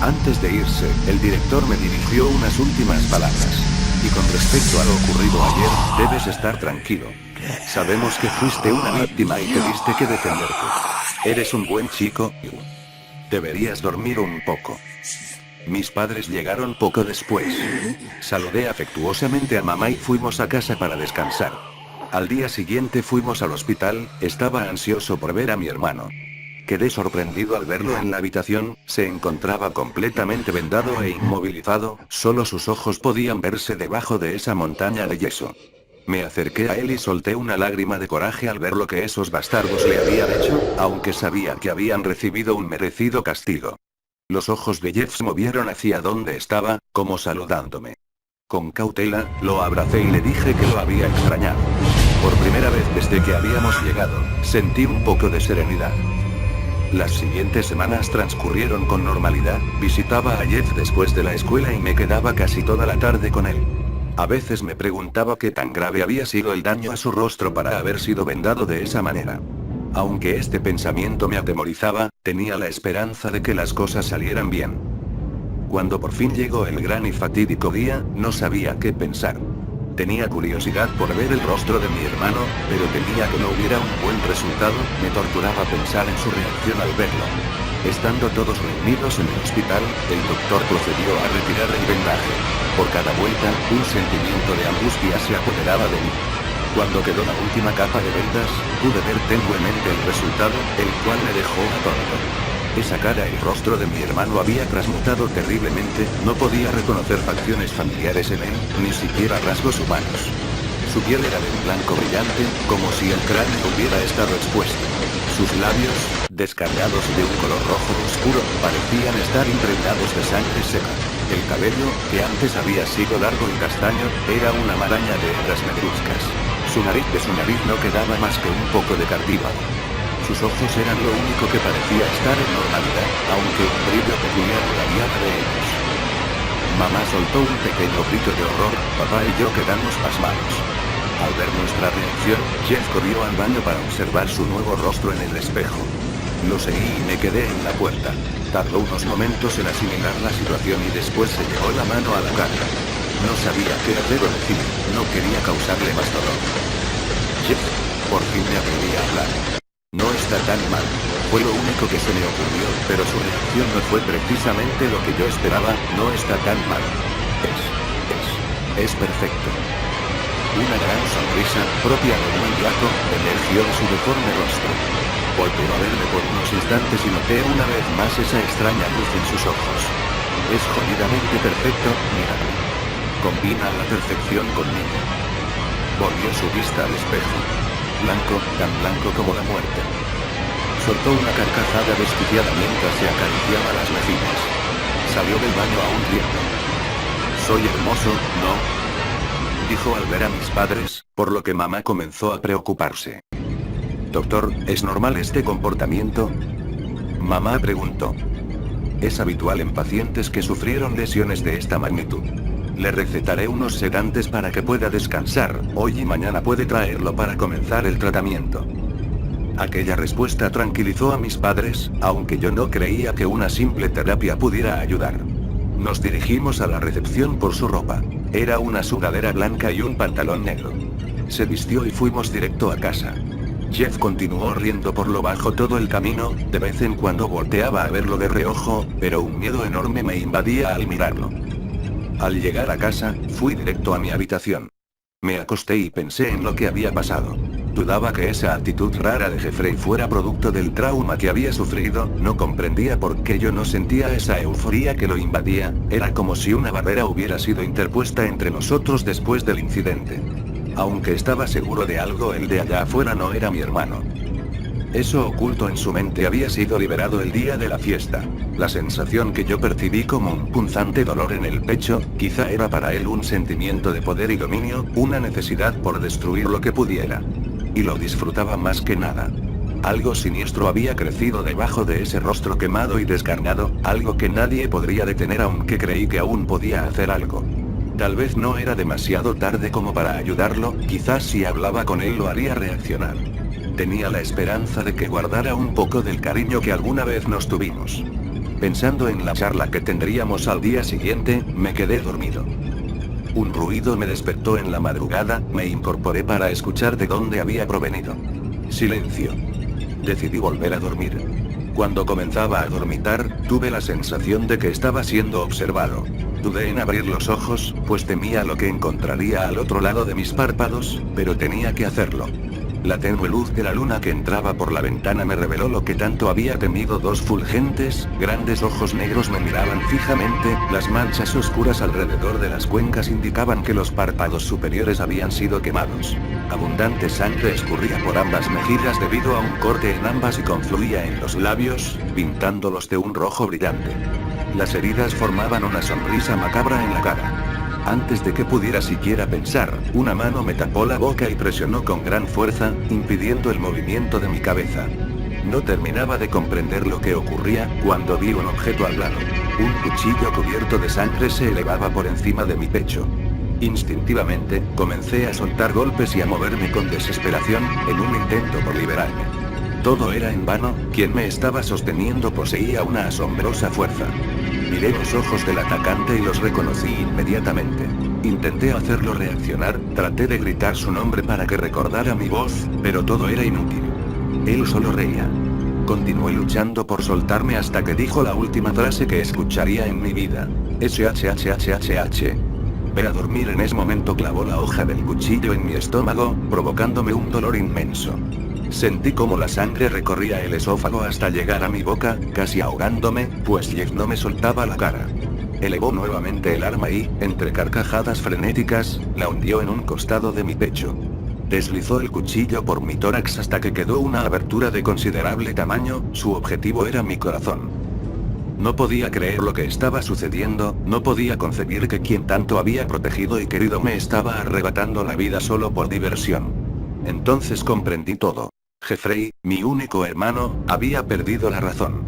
A: Antes de irse, el director me dirigió unas últimas palabras. Y con respecto a lo ocurrido ayer, debes estar tranquilo. Sabemos que fuiste una víctima y tuviste que defenderte. Eres un buen chico. Deberías dormir un poco. Mis padres llegaron poco después. Saludé afectuosamente a mamá y fuimos a casa para descansar. Al día siguiente fuimos al hospital, estaba ansioso por ver a mi hermano. Quedé sorprendido al verlo en la habitación, se encontraba completamente vendado e inmovilizado, solo sus ojos podían verse debajo de esa montaña de yeso. Me acerqué a él y solté una lágrima de coraje al ver lo que esos bastardos le habían hecho, aunque sabía que habían recibido un merecido castigo. Los ojos de Jeff se movieron hacia donde estaba, como saludándome. Con cautela, lo abracé y le dije que lo había extrañado. Por primera vez desde que habíamos llegado, sentí un poco de serenidad. Las siguientes semanas transcurrieron con normalidad, visitaba a Jeff después de la escuela y me quedaba casi toda la tarde con él. A veces me preguntaba qué tan grave había sido el daño a su rostro para haber sido vendado de esa manera. Aunque este pensamiento me atemorizaba, tenía la esperanza de que las cosas salieran bien. Cuando por fin llegó el gran y fatídico día, no sabía qué pensar. Tenía curiosidad por ver el rostro de mi hermano, pero temía que no hubiera un buen resultado, me torturaba pensar en su reacción al verlo. Estando todos reunidos en el hospital, el doctor procedió a retirar el vendaje. Por cada vuelta, un sentimiento de angustia se apoderaba de mí. Cuando quedó la última capa de vendas, pude ver tenuemente el resultado, el cual me dejó atónito. Esa cara y rostro de mi hermano había transmutado terriblemente, no podía reconocer facciones familiares en él, ni siquiera rasgos humanos. Su piel era de un blanco brillante, como si el cráneo hubiera estado expuesto. Sus labios, descargados de un color rojo oscuro, parecían estar impregnados de sangre seca. El cabello, que antes había sido largo y castaño, era una maraña de hebras negruzcas. De su nariz no quedaba más que un poco de cartílago. Sus ojos eran lo único que parecía estar en normalidad, aunque un brillo peculiar radiaba de ellos. Mamá soltó un pequeño grito de horror, papá y yo quedamos pasmados. Al ver nuestra reacción, Jeff corrió al baño para observar su nuevo rostro en el espejo. Lo seguí y me quedé en la puerta. Tardó unos momentos en asimilar la situación y después se llevó la mano a la cara. No sabía qué hacer o decir, no quería causarle más dolor. Jeff, por fin me atreví a hablar. No está tan mal. Fue lo único que se me ocurrió, pero su reacción no fue precisamente lo que yo esperaba, no está tan mal. Es perfecto. Una gran sonrisa, propia de un maníaco, emergió de su deforme rostro. Volvió a verme por unos instantes y noté una vez más esa extraña luz en sus ojos. Es jodidamente perfecto, mírame. Combina a la perfección conmigo. Volvió su vista al espejo. tan blanco como la muerte. Soltó una carcajada desquiciada mientras se acariciaba las mejillas. Salió del baño aún riendo. «Soy hermoso, ¿no?», dijo al ver a mis padres, por lo que mamá comenzó a preocuparse. «Doctor, ¿es normal este comportamiento?», mamá preguntó. «Es habitual en pacientes que sufrieron lesiones de esta magnitud. Le recetaré unos sedantes para que pueda descansar, hoy y mañana puede traerlo para comenzar el tratamiento». Aquella respuesta tranquilizó a mis padres, aunque yo no creía que una simple terapia pudiera ayudar. Nos dirigimos a la recepción por su ropa. Era una sudadera blanca y un pantalón negro. Se vistió y fuimos directo a casa. Jeff continuó riendo por lo bajo todo el camino, de vez en cuando volteaba a verlo de reojo, pero un miedo enorme me invadía al mirarlo. Al llegar a casa, fui directo a mi habitación. Me acosté y pensé en lo que había pasado. Dudaba que esa actitud rara de Jeffrey fuera producto del trauma que había sufrido, no comprendía por qué yo no sentía esa euforía que lo invadía, era como si una barrera hubiera sido interpuesta entre nosotros después del incidente. Aunque estaba seguro de algo, el de allá afuera no era mi hermano. Eso oculto en su mente había sido liberado el día de la fiesta. La sensación que yo percibí como un punzante dolor en el pecho, quizá era para él un sentimiento de poder y dominio, una necesidad por destruir lo que pudiera. Y lo disfrutaba más que nada. Algo siniestro había crecido debajo de ese rostro quemado y descarnado, algo que nadie podría detener aunque creí que aún podía hacer algo. Tal vez no era demasiado tarde como para ayudarlo, quizás si hablaba con él lo haría reaccionar. Tenía la esperanza de que guardara un poco del cariño que alguna vez nos tuvimos. Pensando en la charla que tendríamos al día siguiente, me quedé dormido. Un ruido me despertó en la madrugada, me incorporé para escuchar de dónde había provenido. Silencio. Decidí volver a dormir. Cuando comenzaba a dormitar, tuve la sensación de que estaba siendo observado. Dudé en abrir los ojos, pues temía lo que encontraría al otro lado de mis párpados, pero tenía que hacerlo. La tenue luz de la luna que entraba por la ventana me reveló lo que tanto había temido. Dos fulgentes, grandes ojos negros me miraban fijamente, las manchas oscuras alrededor de las cuencas indicaban que los párpados superiores habían sido quemados. Abundante sangre escurría por ambas mejillas debido a un corte en ambas y confluía en los labios, pintándolos de un rojo brillante. Las heridas formaban una sonrisa macabra en la cara. Antes de que pudiera siquiera pensar, una mano me tapó la boca y presionó con gran fuerza, impidiendo el movimiento de mi cabeza. No terminaba de comprender lo que ocurría, cuando vi un objeto al lado. Un cuchillo cubierto de sangre se elevaba por encima de mi pecho. Instintivamente, comencé a soltar golpes y a moverme con desesperación, en un intento por liberarme. Todo era en vano, quien me estaba sosteniendo poseía una asombrosa fuerza. Miré los ojos del atacante y los reconocí inmediatamente. Intenté hacerlo reaccionar, traté de gritar su nombre para que recordara mi voz, pero todo era inútil. Él solo reía. Continué luchando por soltarme hasta que dijo la última frase que escucharía en mi vida. SHHHHH. Ve a dormir. En ese momento clavó la hoja del cuchillo en mi estómago, provocándome un dolor inmenso. Sentí como la sangre recorría el esófago hasta llegar a mi boca, casi ahogándome, pues Jeff no me soltaba la cara. Elevó nuevamente el arma y, entre carcajadas frenéticas, la hundió en un costado de mi pecho. Deslizó el cuchillo por mi tórax hasta que quedó una abertura de considerable tamaño, su objetivo era mi corazón. No podía creer lo que estaba sucediendo, no podía concebir que quien tanto había protegido y querido me estaba arrebatando la vida solo por diversión. Entonces comprendí todo. Jeffrey, mi único hermano, había perdido la razón.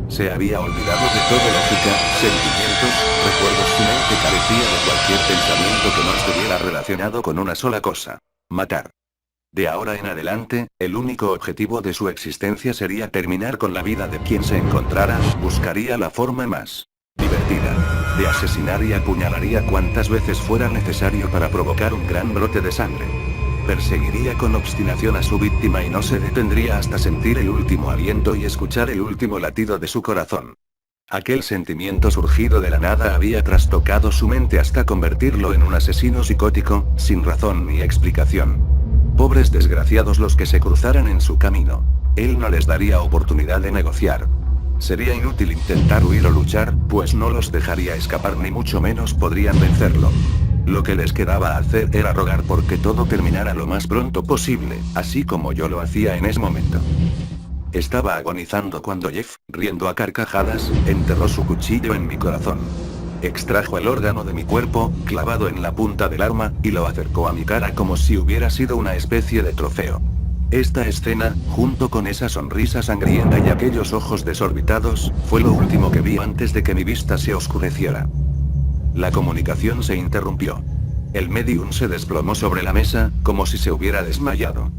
A: Se había olvidado de toda lógica, sentimientos, recuerdos. Su mente carecía de cualquier pensamiento que no estuviera relacionado con una sola cosa: matar. De ahora en adelante, el único objetivo de su existencia sería terminar con la vida de quien se encontrara, buscaría la forma más divertida de asesinar y apuñalaría cuantas veces fuera necesario para provocar un gran brote de sangre. Perseguiría con obstinación a su víctima y no se detendría hasta sentir el último aliento y escuchar el último latido de su corazón. Aquel sentimiento surgido de la nada había trastocado su mente hasta convertirlo en un asesino psicótico, sin razón ni explicación. Pobres desgraciados los que se cruzaran en su camino. Él no les daría oportunidad de negociar. Sería inútil intentar huir o luchar, pues no los dejaría escapar ni mucho menos podrían vencerlo. Lo que les quedaba hacer era rogar porque todo terminara lo más pronto posible, así como yo lo hacía en ese momento. Estaba agonizando cuando Jeff, riendo a carcajadas, enterró su cuchillo en mi corazón. Extrajo el órgano de mi cuerpo, clavado en la punta del arma, y lo acercó a mi cara como si hubiera sido una especie de trofeo. Esta escena, junto con esa sonrisa sangrienta y aquellos ojos desorbitados, fue lo último que vi antes de que mi vista se oscureciera. La comunicación se interrumpió. El medium se desplomó sobre la mesa, como si se hubiera desmayado.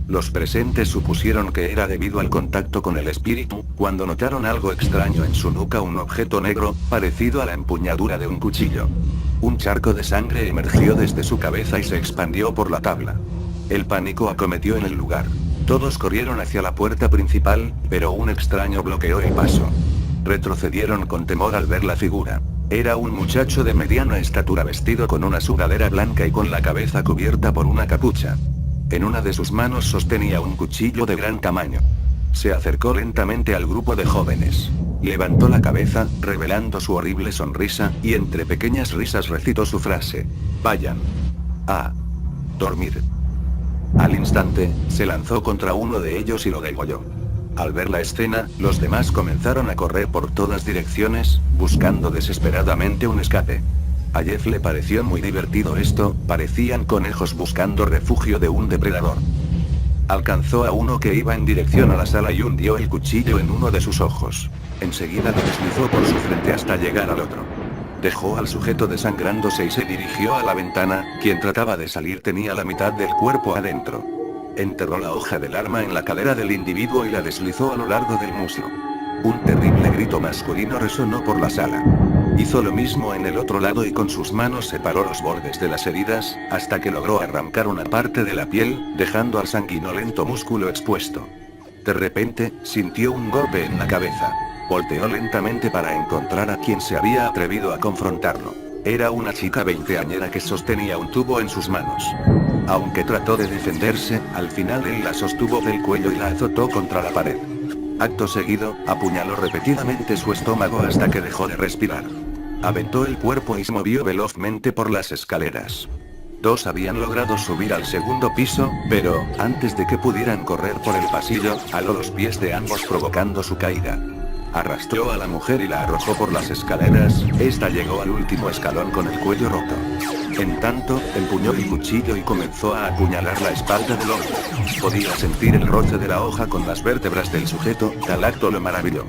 A: Los presentes supusieron que era debido al contacto con el espíritu, cuando notaron algo extraño en su nuca, un objeto negro, parecido a la empuñadura de un cuchillo. Un charco de sangre emergió desde su cabeza y se expandió por la tabla. El pánico acometió en el lugar. Todos corrieron hacia la puerta principal, pero un extraño bloqueó el paso. Retrocedieron con temor al ver la figura. Era un muchacho de mediana estatura vestido con una sudadera blanca y con la cabeza cubierta por una capucha. En una de sus manos sostenía un cuchillo de gran tamaño. Se acercó lentamente al grupo de jóvenes. Levantó la cabeza, revelando su horrible sonrisa, y entre pequeñas risas recitó su frase: «Vayan a dormir». Al instante, se lanzó contra uno de ellos y lo degolló. Al ver la escena, los demás comenzaron a correr por todas direcciones, buscando desesperadamente un escape. A Jeff le pareció muy divertido esto, parecían conejos buscando refugio de un depredador. Alcanzó a uno que iba en dirección a la sala y hundió el cuchillo en uno de sus ojos. Enseguida lo deslizó por su frente hasta llegar al otro. Dejó al sujeto desangrándose y se dirigió a la ventana, quien trataba de salir tenía la mitad del cuerpo adentro. Enterró la hoja del arma en la cadera del individuo y la deslizó a lo largo del muslo. Un terrible grito masculino resonó por la sala. Hizo lo mismo en el otro lado y con sus manos separó los bordes de las heridas, hasta que logró arrancar una parte de la piel, dejando al sanguinolento músculo expuesto. De repente, sintió un golpe en la cabeza. Volteó lentamente para encontrar a quien se había atrevido a confrontarlo. Era una chica veinteañera que sostenía un tubo en sus manos. Aunque trató de defenderse, al final él la sostuvo del cuello y la azotó contra la pared. Acto seguido, apuñaló repetidamente su estómago hasta que dejó de respirar. Aventó el cuerpo y se movió velozmente por las escaleras. Dos habían logrado subir al segundo piso, pero, antes de que pudieran correr por el pasillo, aló los pies de ambos provocando su caída. Arrastró a la mujer y la arrojó por las escaleras, esta llegó al último escalón con el cuello roto. En tanto, empuñó el cuchillo y comenzó a apuñalar la espalda del hombre. Podía sentir el roce de la hoja con las vértebras del sujeto, tal acto lo maravilló.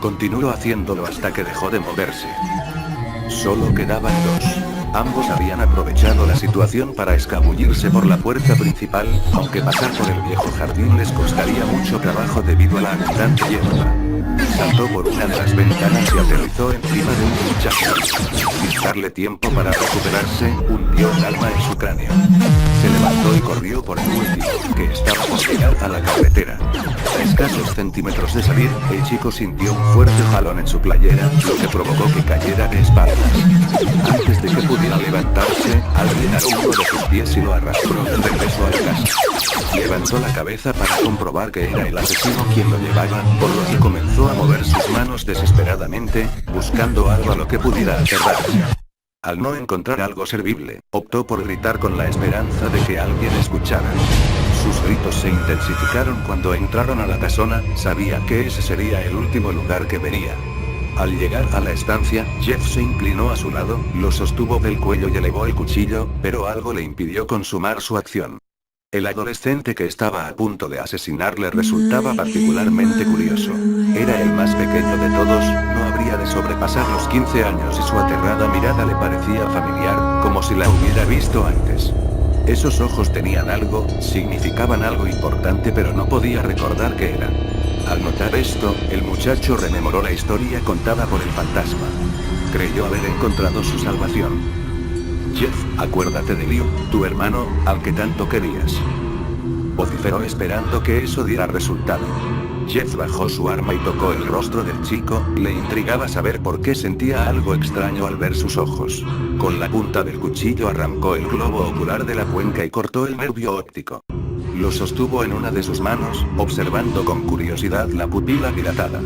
A: Continuó haciéndolo hasta que dejó de moverse. Solo quedaban dos. Ambos habían aprovechado la situación para escabullirse por la puerta principal, aunque pasar por el viejo jardín les costaría mucho trabajo debido a la abundante hierba. Saltó por una de las ventanas y aterrizó encima de un muchacho. Sin darle tiempo para recuperarse, hundió el arma en su cráneo. Se levantó y corrió por el último, que estaba por llegar a la carretera. A escasos centímetros de salir, el chico sintió un fuerte jalón en su playera, lo que provocó que cayera de espaldas. Antes de que pudiera levantarse, alguien agarró uno de sus pies y lo arrastró de regreso a la casa. Levantó la cabeza para comprobar que era el asesino quien lo llevaba, por lo que comenzó a mover sus manos desesperadamente, buscando algo a lo que pudiera aferrarse. Al no encontrar algo servible, optó por gritar con la esperanza de que alguien escuchara. Sus gritos se intensificaron cuando entraron a la casona, sabía que ese sería el último lugar que vería. Al llegar a la estancia, Jeff se inclinó a su lado, lo sostuvo del cuello y elevó el cuchillo, pero algo le impidió consumar su acción. El adolescente que estaba a punto de asesinarle resultaba particularmente curioso. Era el más pequeño de todos, no habría de sobrepasar los 15 años y su aterrada mirada le parecía familiar, como si la hubiera visto antes. Esos ojos tenían algo, significaban algo importante, pero no podía recordar qué era. Al notar esto, el muchacho rememoró la historia contada por el fantasma. Creyó haber encontrado su salvación. Jeff, acuérdate de Liu, tu hermano, al que tanto querías. Vociferó esperando que eso diera resultado. Jeff bajó su arma y tocó el rostro del chico, le intrigaba saber por qué sentía algo extraño al ver sus ojos. Con la punta del cuchillo arrancó el globo ocular de la cuenca y cortó el nervio óptico. Lo sostuvo en una de sus manos, observando con curiosidad la pupila dilatada.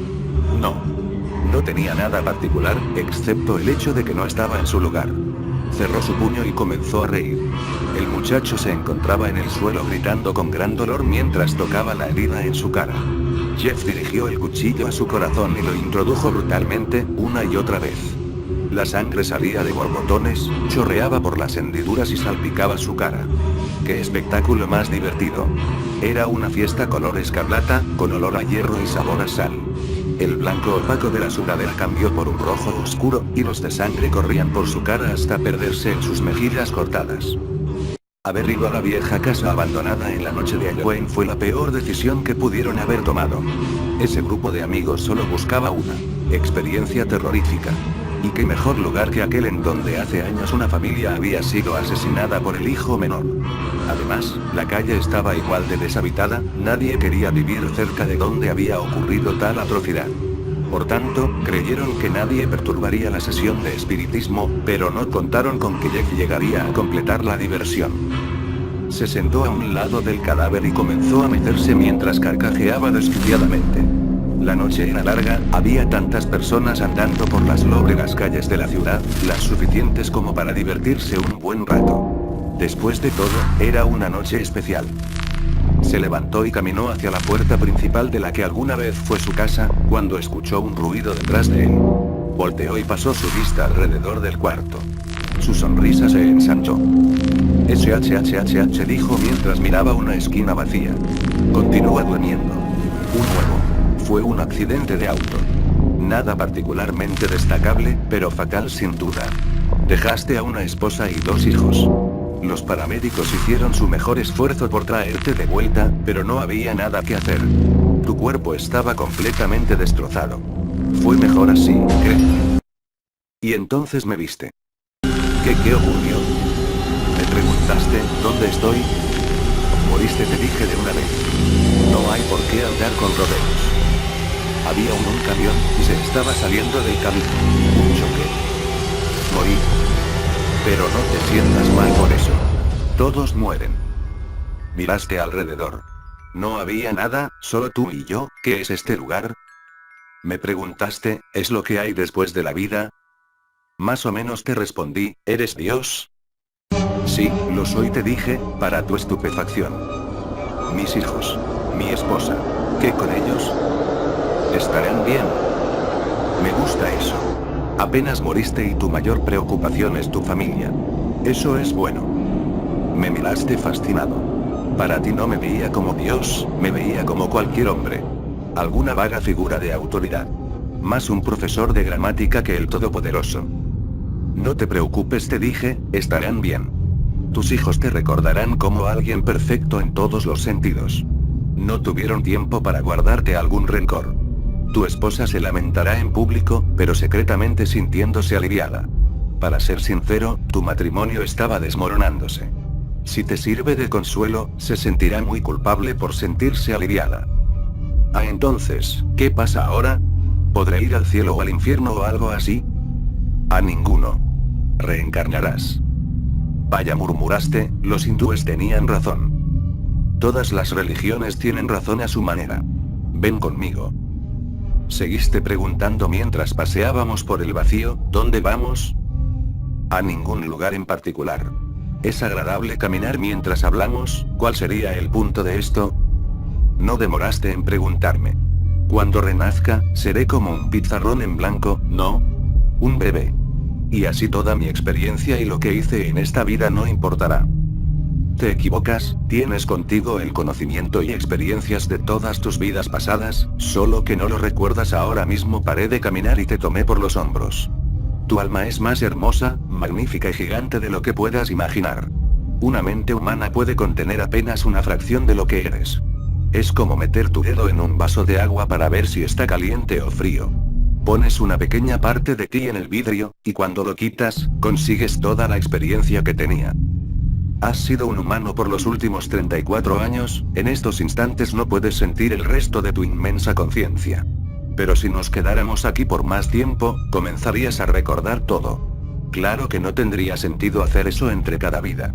A: No tenía nada particular, excepto el hecho de que no estaba en su lugar. Cerró su puño y comenzó a reír. El muchacho se encontraba en el suelo gritando con gran dolor mientras tocaba la herida en su cara. Jeff dirigió el cuchillo a su corazón y lo introdujo brutalmente, una y otra vez. La sangre salía de borbotones, chorreaba por las hendiduras y salpicaba su cara. ¡Qué espectáculo más divertido! Era una fiesta color escarlata, con olor a hierro y sabor a sal. El blanco opaco de la sudadera cambió por un rojo oscuro, hilos de sangre corrían por su cara hasta perderse en sus mejillas cortadas. Haber ido a la vieja casa abandonada en la noche de Halloween fue la peor decisión que pudieron haber tomado. Ese grupo de amigos solo buscaba una experiencia terrorífica. Y qué mejor lugar que aquel en donde hace años una familia había sido asesinada por el hijo menor. Además, la calle estaba igual de deshabitada, nadie quería vivir cerca de donde había ocurrido tal atrocidad. Por tanto, creyeron que nadie perturbaría la sesión de espiritismo, pero no contaron con que Jeff llegaría a completar la diversión. Se sentó a un lado del cadáver y comenzó a mecerse mientras carcajeaba desquiciadamente. La noche era larga, había tantas personas andando por las lóbregas calles de la ciudad, las suficientes como para divertirse un buen rato. Después de todo, era una noche especial. Se levantó y caminó hacia la puerta principal de la que alguna vez fue su casa, cuando escuchó un ruido detrás de él. Volteó y pasó su vista alrededor del cuarto. Su sonrisa se ensanchó. HHHH dijo mientras miraba una esquina vacía. Continúa durmiendo. Un huevo. Fue un accidente de auto. Nada particularmente destacable, pero fatal sin duda. Dejaste a una esposa y 2 hijos. Los paramédicos hicieron su mejor esfuerzo por traerte de vuelta, pero no había nada que hacer. Tu cuerpo estaba completamente destrozado. Fue mejor así, ¿qué? Y entonces me viste. ¿Qué ocurrió? Me preguntaste, ¿dónde estoy? Moriste, te dije de una vez. No hay por qué andar con rodeos. Había un camión, y se estaba saliendo del camino. Un choque. Morí. Pero no te sientas mal por eso. Todos mueren. Miraste alrededor. No había nada, solo tú y yo. ¿Qué es este lugar? Me preguntaste, ¿es lo que hay después de la vida? Más o menos te respondí, ¿eres Dios? Sí, lo soy, te dije, para tu estupefacción. Mis hijos. Mi esposa. ¿Qué con ellos? ¿Estarán bien? Me gusta eso. Apenas moriste y tu mayor preocupación es tu familia. Eso es bueno. Me miraste fascinado. Para ti no me veía como Dios, me veía como cualquier hombre. Alguna vaga figura de autoridad. Más un profesor de gramática que el Todopoderoso. No te preocupes, te dije, estarán bien. Tus hijos te recordarán como alguien perfecto en todos los sentidos. No tuvieron tiempo para guardarte algún rencor. Tu esposa se lamentará en público, pero secretamente sintiéndose aliviada. Para ser sincero, tu matrimonio estaba desmoronándose. Si te sirve de consuelo, se sentirá muy culpable por sentirse aliviada. Ah, entonces, ¿qué pasa ahora? ¿Podré ir al cielo o al infierno o algo así? A ninguno. Reencarnarás. Vaya, murmuraste, los hindúes tenían razón. Todas las religiones tienen razón a su manera. Ven conmigo. Seguiste preguntando mientras paseábamos por el vacío, ¿dónde vamos? A ningún lugar en particular. Es agradable caminar mientras hablamos, ¿cuál sería el punto de esto? No demoraste en preguntarme. Cuando renazca, seré como un pizarrón en blanco, ¿no? Un bebé. Y así toda mi experiencia y lo que hice en esta vida no importará. Te equivocas, tienes contigo el conocimiento y experiencias de todas tus vidas pasadas, solo que no lo recuerdas ahora mismo. Paré de caminar y te tomé por los hombros. Tu alma es más hermosa, magnífica y gigante de lo que puedas imaginar. Una mente humana puede contener apenas una fracción de lo que eres. Es como meter tu dedo en un vaso de agua para ver si está caliente o frío. Pones una pequeña parte de ti en el vidrio, y cuando lo quitas, consigues toda la experiencia que tenía. Has sido un humano por los últimos 34 años, en estos instantes no puedes sentir el resto de tu inmensa conciencia. Pero si nos quedáramos aquí por más tiempo, comenzarías a recordar todo. Claro que no tendría sentido hacer eso entre cada vida.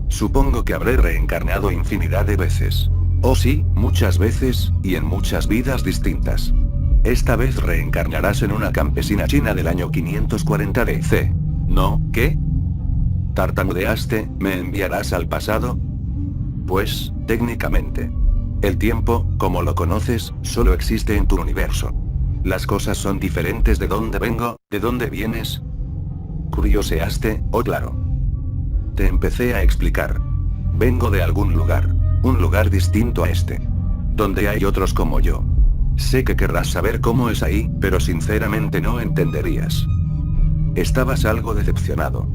A: Supongo que habré reencarnado infinidad de veces. Oh sí, muchas veces, y en muchas vidas distintas. Esta vez reencarnarás en una campesina china del año 540 DC. ¿No? ¿Qué? Tartamudeaste, ¿me enviarás al pasado? Pues, técnicamente. El tiempo, como lo conoces, solo existe en tu universo. Las cosas son diferentes de dónde vengo, de dónde vienes. Curioseaste, oh claro. Te empecé a explicar. Vengo de algún lugar. Un lugar distinto a este. Donde hay otros como yo. Sé que querrás saber cómo es ahí, pero sinceramente no entenderías. Estabas algo decepcionado.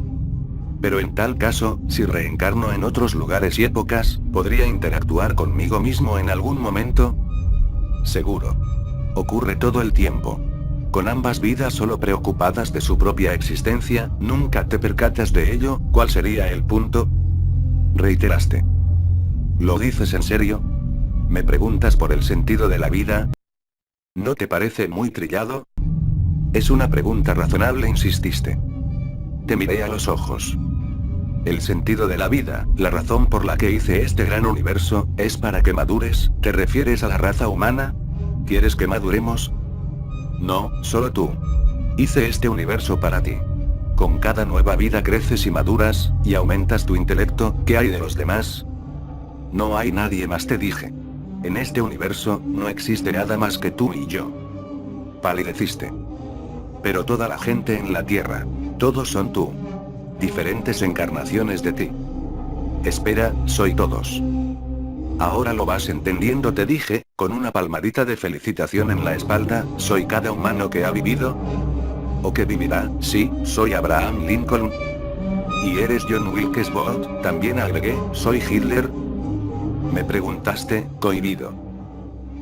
A: Pero en tal caso, si reencarno en otros lugares y épocas, ¿podría interactuar conmigo mismo en algún momento? Seguro. Ocurre todo el tiempo. Con ambas vidas solo preocupadas de su propia existencia, nunca te percatas de ello. ¿Cuál sería el punto? Reiteraste. ¿Lo dices en serio? ¿Me preguntas por el sentido de la vida? ¿No te parece muy trillado? Es una pregunta razonable, insististe. Te miré a los ojos. El sentido de la vida, la razón por la que hice este gran universo, es para que madures. ¿Te refieres a la raza humana? ¿Quieres que maduremos? No, solo tú. Hice este universo para ti. Con cada nueva vida creces y maduras, y aumentas tu intelecto. ¿Qué hay de los demás? No hay nadie más, te dije. En este universo, no existe nada más que tú y yo. Palideciste. Pero toda la gente en la Tierra, todos son tú. Diferentes encarnaciones de ti. Espera, soy todos. Ahora lo vas entendiendo, te dije, con una palmadita de felicitación en la espalda. Soy cada humano que ha vivido. O que vivirá. Sí, soy Abraham Lincoln. ¿Y eres John Wilkes Booth? También agregué, soy Hitler. Me preguntaste, cohibido.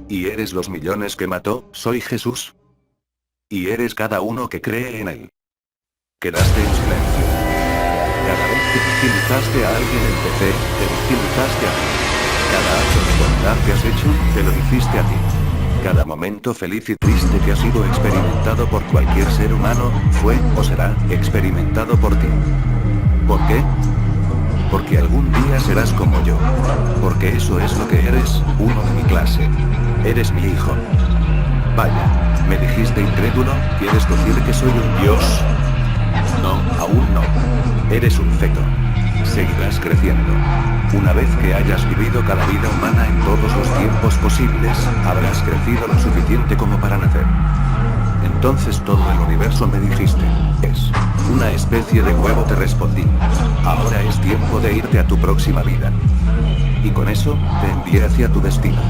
A: ¿Y eres los millones que mató? Soy Jesús. ¿Y eres cada uno que cree en él? Quedaste en silencio. Cada vez que victimizaste a alguien en PC, te victimizaste a ti. Cada acto de bondad que has hecho, te lo hiciste a ti. Cada momento feliz y triste que ha sido experimentado por cualquier ser humano, fue, o será, experimentado por ti. ¿Por qué? Porque algún día serás como yo. Porque eso es lo que eres, uno de mi clase. Eres mi hijo. Vaya, me dijiste incrédulo, ¿quieres decir que soy un dios? No, aún no. Eres un feto. Seguirás creciendo. Una vez que hayas vivido cada vida humana en todos los tiempos posibles, habrás crecido lo suficiente como para nacer. Entonces todo el universo, me dijiste, es una especie de huevo, te respondí. Ahora es tiempo de irte a tu próxima vida. Y con eso, te envié hacia tu destino.